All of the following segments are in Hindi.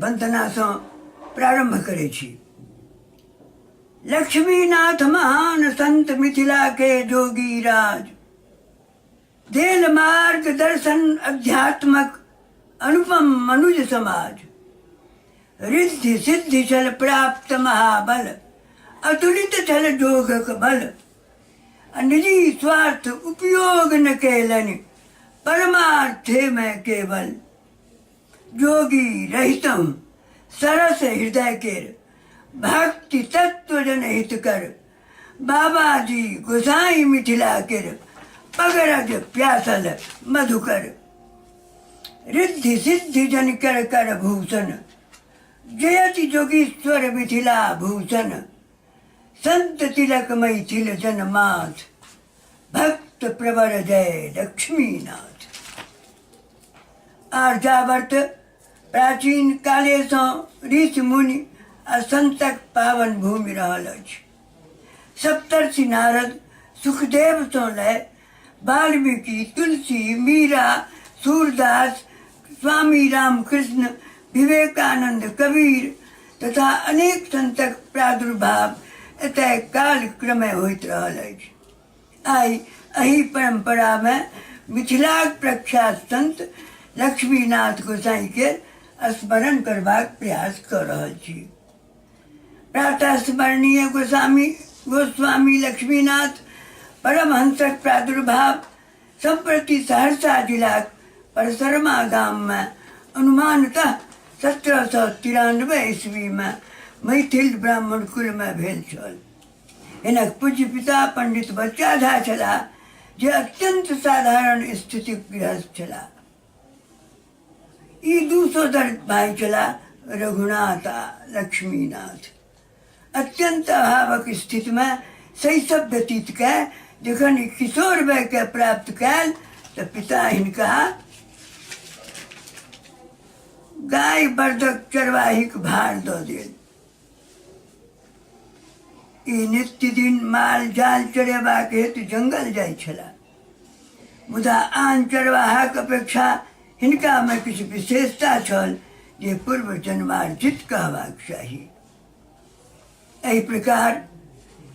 वंदनासँ प्रारंभ करै छी। लक्ष्मीनाथ महान संत मिथिला के जोगी राज, देल मार्ग दर्शन अध्यात्मक अनुपम मनुज समाज। रिद्धि सिद्धि छल प्राप्त महाबल, अतुलित छल जोगक बल। निजी स्वार्थ उपयोग न केलनि, परमार्थे में केवल। जोगी रहितम सरस हृदय केर, भक्ति तत्व जन हित कर। बाबा जी गोसाई मिथिला केर, पगरज प्यासल मधुकर। रिद्धि सिद्धि जन कर कर भूषण, जयति जोगीश्वर मिथिला भूषण। संत तिलक मैथिल जन माथ, भक्त प्रवर जय लक्ष्मीनाथ। आर्यावर्त प्राचीन काले सँ ऋषि मुनि आ संतक पावन भूमि रहल अछि। सप्तर्षि नारद, सुखदेव सँ लय वाल्मीकि, तुलसी, मीरा, सूरदास, स्वामी रामकृष्ण, विवेकानंद, कबीर तथा अनेक संतक प्रादुर्भाव एतय काल क्रमे होइत रहल अछि। आइ एही परंपरा में मिथिलाक प्रख्यात संत लक्ष्मीनाथ गोसाई के स्मरण करबाक प्रयास कर रहल छी। प्रातः स्मरणीय गोस्वामी लक्ष्मीनाथ परमहंसक प्रादुर्भाव संप्रति सहरसा जिलाक परसरमा गाम में अनुमानतः 1793 ईस्वी में मैथिल ब्राह्मण कुल में भेल छल। हिनक पूज्य पिता पंडित बच्चाधा छलाह, जे अत्यंत साधारण स्थितिक गृहस्थ छलाह। ई 2 सोदर भाई छलाह, रघुनाथ आ लक्ष्मीनाथ। अत्यंत अभावक स्थिति में शैशव व्यतीत कै जखन किशोर वय के प्राप्त कैल तऽ पिता हिनका गाय बर्दक चरवाहिक भार दऽ देल। ई नित्य दिन माल जाल चरेबाक हेतु जंगल जाइ छलाह, मुदा आन चरवाहाक अपेक्षा हिनका में किछु विशेषता छल जे पूर्व जन्मार्जित कहबाक चाही। एहि प्रकार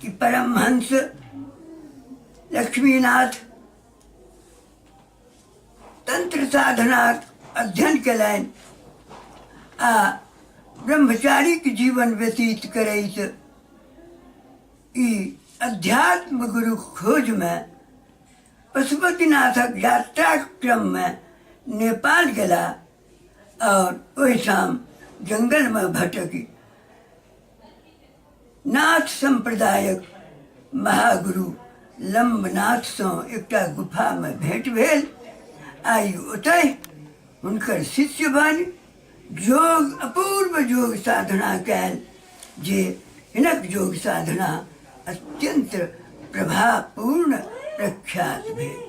कि परमहंस लक्ष्मीनाथ तंत्र साधनाक अध्ययन केलनि आ ब्रह्मचारिक जीवन व्यतीत करैत ई अध्यात्म गुरु खोज में पशुपतिनाथक यात्रा क्रम में नेपाल गेला और ओहिठाम जंगल में भटकी नाथ संप्रदायक महागुरु लंबनाथ सँ एकटा गुफा में भेंट भेल। आई ओतय हुनकर शिष्य बनि योग अपूर्व योग साधना कैल, जे हिनक योग साधना अत्यंत प्रभावपूर्ण प्रख्यात भेल।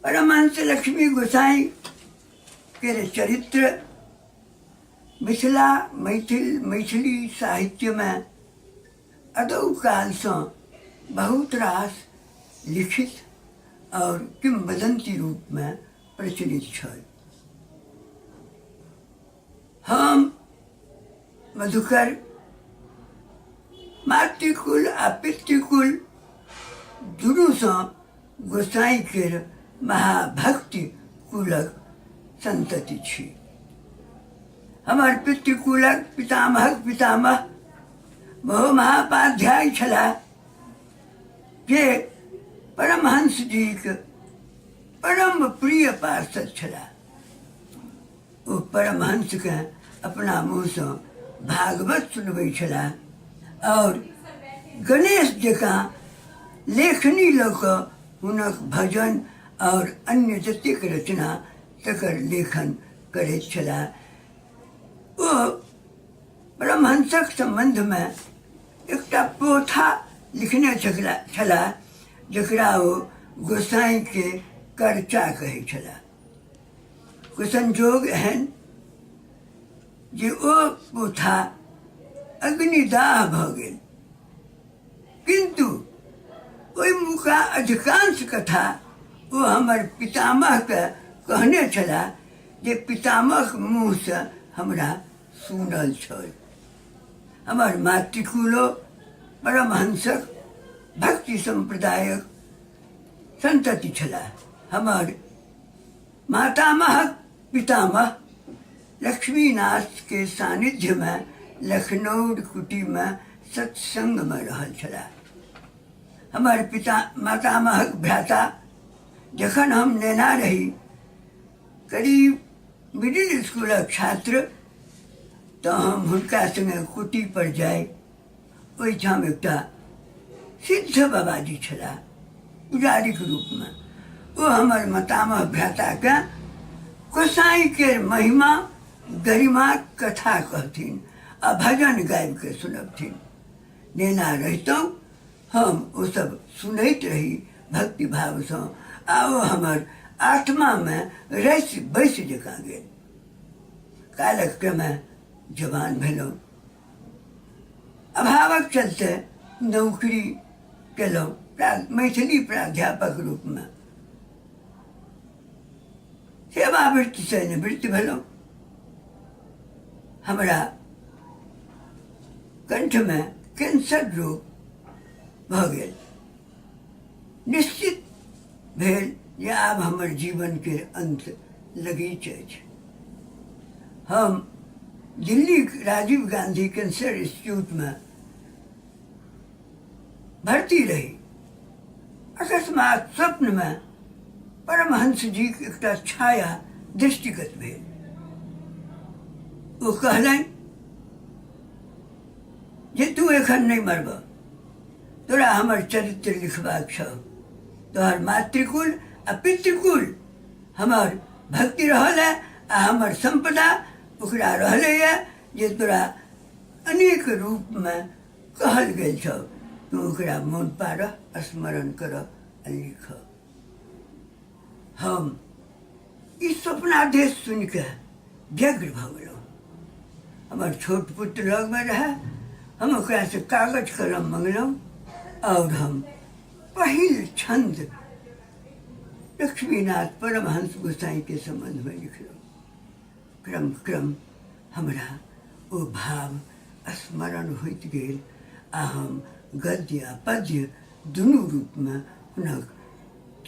परमहंस लक्ष्मी गोसाई के चरित्र मैथिली साहित्य में अदौ काल से बहुत रास लिखित और किंवदंती रूप में प्रचलित छल। हम मधुकर मातृकुल आ पितृकुल दुनू से गोसाई के महाभक्ति कुलक संतति छी। हमर पितृकुलक पितामहक पितामह बहु महापाध्याय छलाह, जे परमहंस जी के परम प्रिय पार्षद छलाह। ओ परमहंस के अपना मुँह से भागवत सुनबै छलाह और गणेश जकाँ लेखनी लऽ कऽ हुनक भजन और अन्य जतेक रचना तकर लेखन करैत छलाह। ओ परमहंसक संबंध में एकटा पोथा लिखने छलाह, जकरा ओ गोसाई के कर्चा कहै छलाह। कुसंजोग एहन जे ओ पोथा अग्निदाह भऽ गेल, किंतु ओहि मुका अधिकांश कथा ओ हमर पितामह के कहने छलाह, जे पितामह मुँह से हमरा सुनल छल। हमर मातृकुलो परमहंसक भक्ति संप्रदायक संतति छलाह। हमर मातामहक पितामह लक्ष्मीनाथ के सानिध्य में लखनऊ कुटी में सत्संग में रहल छलाह। हमर पिता मातामहक भ्राता जखन हम नेना रही करीब मिडिल स्कूलक छात्र तो हम हुनका संगे कुटी पर जाए। ओहिठाम एकटा सिद्ध बाबाजी छलाह पुजारीक रूप में। वो हमर मातामह भ्राता के गोसाई के महिमा गरिमा कथा कहथिन आ भजन गाबि के सुनबथिन। नेना रहितौं हम ओ सब सुनैत रही भक्ति भाव से आ ओ हमर आत्मा में रस बैस जकाँ गेल। कालक क्रमे जवान भेलहुँ। अभावक चलते नौकरी केलहुँ मैथिली प्राध्यापक रूप में। सेवावृत्ति से निवृत्त भेलहुँ। हमरा कंठ में कैंसर रोग भऽ गेल। निश्चित भेल जे आब हमर जीवन के अंत लगीच अछि। हम दिल्ली राजीव गांधी कैंसर इंस्टीट्यूट में भर्ती रही। अकस्मात स्वप्न में परमहंस जी के एकटा छाया दृष्टिगत भेल। वो कहलनि जे तू एखन नहीं मरब, तोरा हमर चरित्र लिखबाक छौ। तोहर मातृकुल आ पितृकुल हमर भक्ति रहल है आ हमर संपदा ओकरा रहले है जे तोरा अनेक रूप में कहल गेल छौ। तू ओकरा मोन पारह, स्मरण करह आ लिख। हम ई स्वप्नादेश सुन के व्यग्र भऽ गेलहुँ। हमर छोट पुत्र लग में रहे। हम ओकरा से कागज कलम मंगलहुँ और हम पहिल छंद लक्ष्मीनाथ परमहंस गोसाई के संबंध में लिखलहुँ। क्रम क्रम हमरा ओ भाव स्मरण होइत गेल आ हम गद्य आ पद्य दुनू रूप में हुनक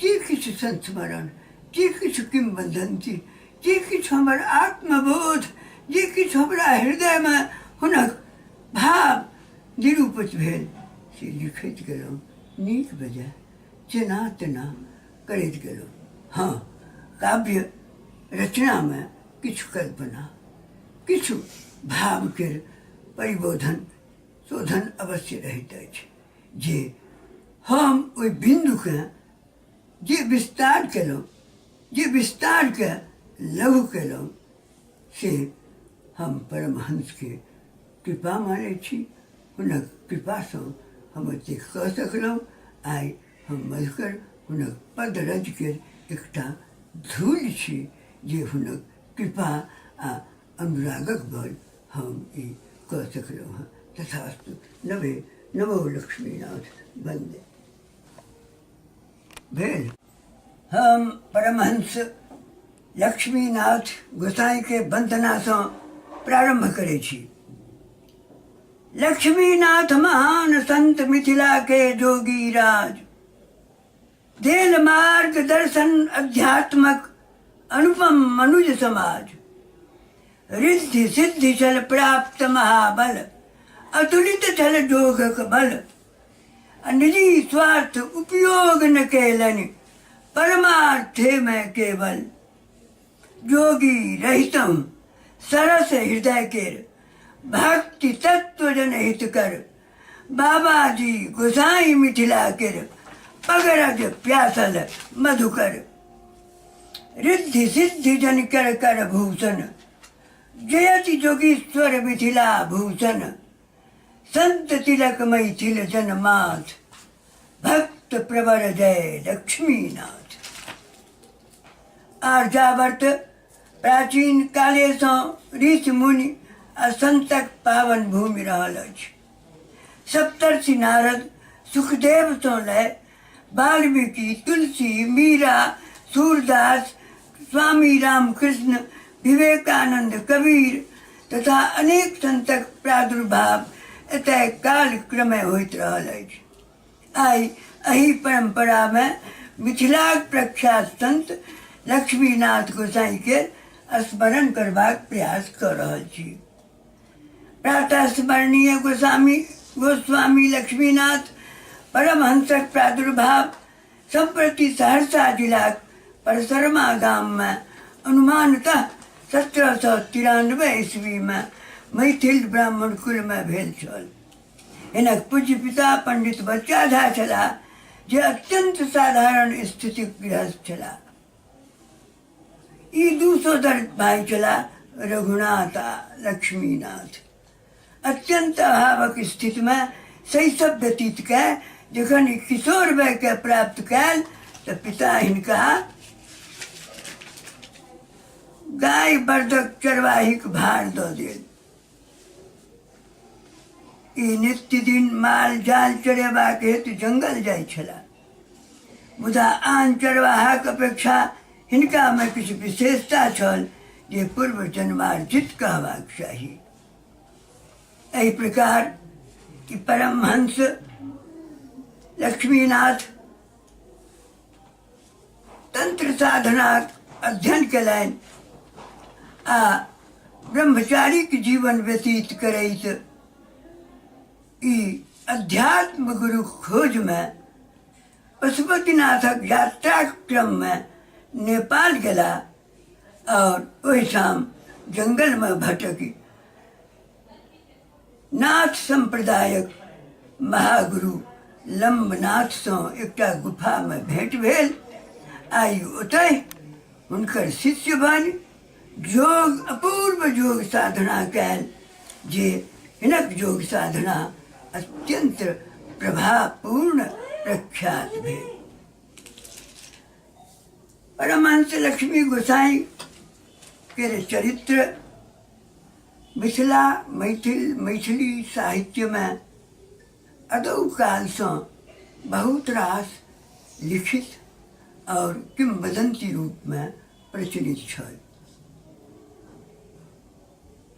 जे किछु संस्मरण, जे किछु किंवदंती, जे किछु हमर आत्मबोध, जे किछु हमरा हृदय में हुनक भाव निरूपित भेल से लिखैत गेलहुँ। नीक बेजाय जेना तेना करैत गेलहुँ। हाँ, काव्य रचना में किछु कल्पना, किछु भाव के परिबोधन शोधन अवश्य रहैत अछि जे हम ओहि बिंदु के जे विस्तार केलहुँ, जे विस्तार के लघु केलहुँ से हम परमहंस के कृपा मानै छी। हुनक कृपा सँ हम एतेक कऽ सकलहुँ। आइ हम मधुकर हुनक पद रज के एकटा धूल छी जे हुनक कृपा आ अनुरागक बल हम ई कऽ सकलहुँ हँ। तथास्तु। नभे नमो लक्ष्मीनाथ वन्दे। भेल हम परमहंस लक्ष्मीनाथ गोसाई के वंदना से प्रारंभ करे छी। लक्ष्मीनाथ महान संत मिथिला के जोगी राज, देल मार्ग दर्शन अध्यात्मक अनुपम मनुज समाज। रिद्धि सिद्धि छल प्राप्त महाबल, अतुलित छल जोगक बल। निजी स्वार्थ उपयोग न केलनि, परमार्थे में केवल। जोगी रहितम सरस हृदय केर, भक्ति तत्व जन हित कर। बाबा जी गोसाई मिथिला केर, पगरज प्यासल मधुकर। रिद्धि सिद्धि जन कर कर भूषण, जयति जोगीश्वर मिथिला भूषण। संत तिलक मैथिल जन माथ, भक्त प्रवर जय लक्ष्मीनाथ। आर्यावर्त प्राचीन काले से ऋषि मुनि आ संतक पावन भूमि रहल अछि। सप्तर्षि नारद सुखदेव से लय वाल्मीकि, तुलसी, मीरा, सूरदास, स्वामी रामकृष्ण, विवेकानंद, कबीर तथा अनेक संतक प्रादुर्भाव एतय काल क्रमे होइत रहल अछि। आइ एही परंपरा में मिथिलाक प्रख्यात संत लक्ष्मीनाथ गोसाई के स्मरण करबाक प्रयास कर रहल छी। प्रातः स्मरणीय गोस्वामी लक्ष्मीनाथ परमहंसक प्रादुर्भाव संप्रति सहरसा जिलाक परसरमा गाम में अनुमानतः 1793 ईस्वी में मैथिल ब्राह्मण कुल में भेल छल। हिनक पूज्य पिता पंडित बच्चाधा छलाह, जे अत्यंत साधारण स्थितिक गृहस्थ छलाह। ई दू सोदर भाई छलाह, रघुनाथ आ लक्ष्मीनाथ। अत्यंत अभावक स्थिति में शैशव व्यतीत कै जखन किशोर वय के प्राप्त कैल तऽ पिता हिनका गाय बर्दक चरवाहिक भार दऽ देल। ई नित्य दिन माल जाल चरेबाक हेतु जंगल जाइ छलाह, मुदा आन चरवाहाक अपेक्षा हिनका में किछु विशेषता छल जे पूर्व जन्मार्जित कहबाक चाही। एहि प्रकार कि परमहंस लक्ष्मीनाथ तंत्र साधनाक अध्ययन कयलनि आ ब्रह्मचारीक जीवन व्यतीत करैत ई अध्यात्म गुरु खोज में पशुपतिनाथक यात्रा क्रम में नेपाल गेला और ओहिठाम जंगल में भटकी नाथ संप्रदायक महागुरु लंबनाथ सँ एकटा गुफा में भेंट भेल। आई ओतय हुनकर शिष्य बनि योग अपूर्व योग साधना कैल, जे हिनक योग साधना अत्यंत प्रभावपूर्ण प्रख्यात भेल। परमहंस लक्ष्मी गोसाई के चरित्र मैथिली साहित्य में अदौ काल से बहुत रास लिखित और किंवदंती रूप में प्रचलित छल।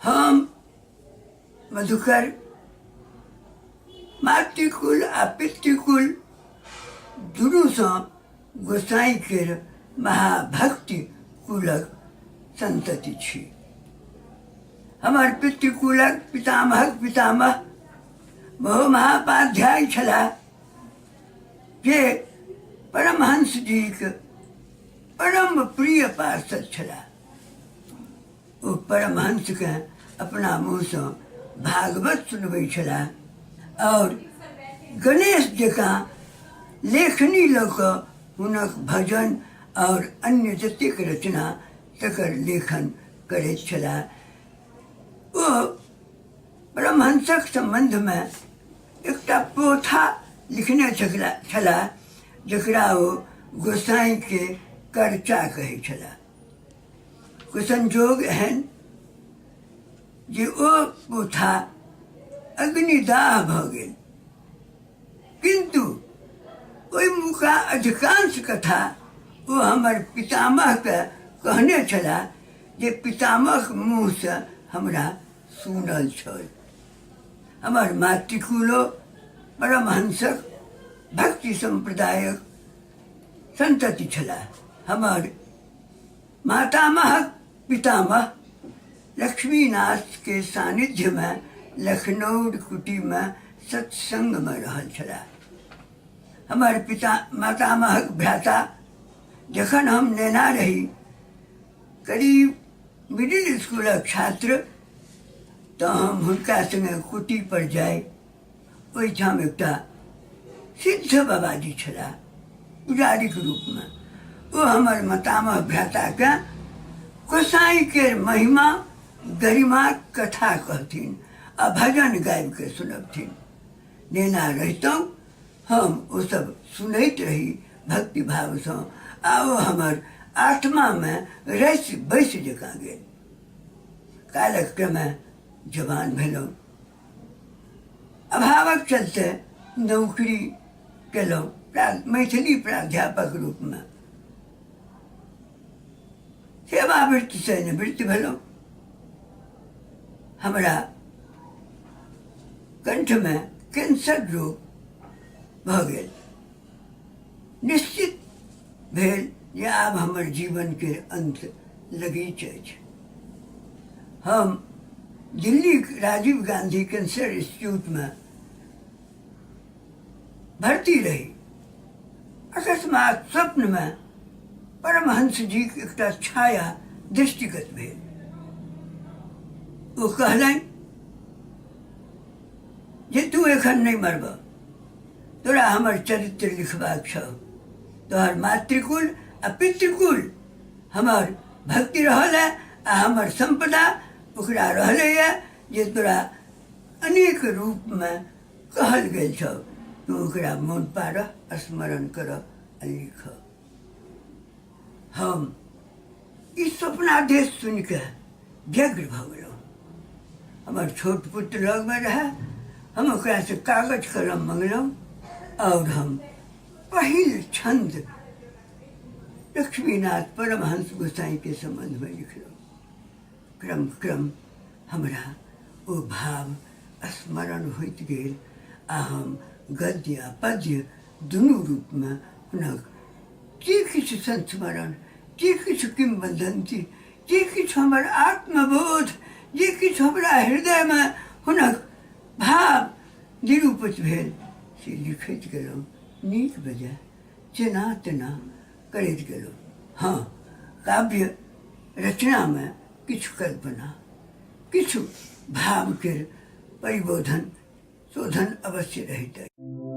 हम मधुकर मातृकुल आ पितृकुल दुनू सँ गोसाई के महाभक्ति कुलक संतति छी। हमर पितृकुलक पितामहक पितामह महापाध्याय छलाह, जे परमहंस जी के परम प्रिय पार्षद छलाह। ओ परमहंस के अपना मुँह से भागवत सुनबै छलाह और गणेश जकाँ लेखनी लऽ कऽ हुनक भजन और अन्य जतेक रचना तकर लेखन करैत छलाह। ओ परमहंसक संबंध में एकटा पोथा लिखने छलाह, जकरा ओ गोसाई के कर्चा कहै छलाह। कुसंजोग एहन जे ओ पोथा अग्निदाह भऽ गेल, किंतु ओहि मुका अधिकांश कथा ओ हमर पितामह के कहने छलाह, जे पितामह मुँह से हमरा सुनल छल। हमर मातृकुलो परमहंसक भक्ति संप्रदायक संतति छलाह। हमर मातामहक पितामह लक्ष्मीनाथ के सानिध्य में लखनऊ कुटी में सत्संग में रहल छलाह। हमर मातामहक भ्राता जखन हम नेना रही, करीब मिडिल स्कूलक छात्र, तो हम हुनका संगे कुटी पर जाय। ओहिठाम एकटा सिद्ध बाबाजी छलाह, पुजारीक रूप में। ओ हमर मातामह भ्राता के गोसाई के महिमा गरिमा कथा कहथिन आ भजन गाबि के सुनबथिन। नेना रहितौं हम ओ सब सुनैत रही भक्ति भाव से, आ ओ हमर आत्मा में रस बैस जकाँ गेल। कालक क्रमे जवान भेलहुँ, अभावक चलते नौकरी केलहुँ मैथिली प्राध्यापक रूप में। सेवावृत्ति से निवृत्ति भेलहुँ। हमरा कंठ में कैंसर रोग भऽ गेल। निश्चित भेल जे आब हमर जीवन के अंत लगीच अछि। हम दिल्ली राजीव गांधी कैंसर इंस्टीट्यूट में भर्ती रही। अकस्मात स्वप्न में परमहंस जी के एकटा छाया दृष्टिगत भेल। ओ कहलनि जे तू एखन नहीं मरब, तोरा हमर चरित्र लिखबाक छौ। तोहर मातृकुल आ पितृकुल हमर भक्ति रहल है आ हमर संपदा ओकरा रहले है जे तोरा अनेक रूप में कहल गेल छौ। तू ओकरा मोन पारह, स्मरण करह आ लिखह। हम ई स्वप्नादेश सुन के व्यग्र भऽ गेलहुँ। हमर छोट पुत्र लग में रहे। हम ओकरा से कागज कलम मंगलहुँ और हम पहिल छंद लक्ष्मीनाथ परमहंस गोसाई के संबंध में लिखलहुँ। क्रम क्रम हमरा ओ भाव स्मरण होइत गेल आ हम गद्य आ पद्य दुनू रूप में हुनक जे किछु संस्मरण, जे किछु किंवदंती, जे किछु हमर आत्मबोध, जे किछु हमरा हृदय में हुनक भाव निरूपित भेल से लिखैत गेलहुँ। नीक बेजाय जेना तेना करैत गेलहुँ। हाँ, काव्य रचना में किछु कल्पना, किछु भाव के परिबोधन शोधन अवश्य रहैत अछि।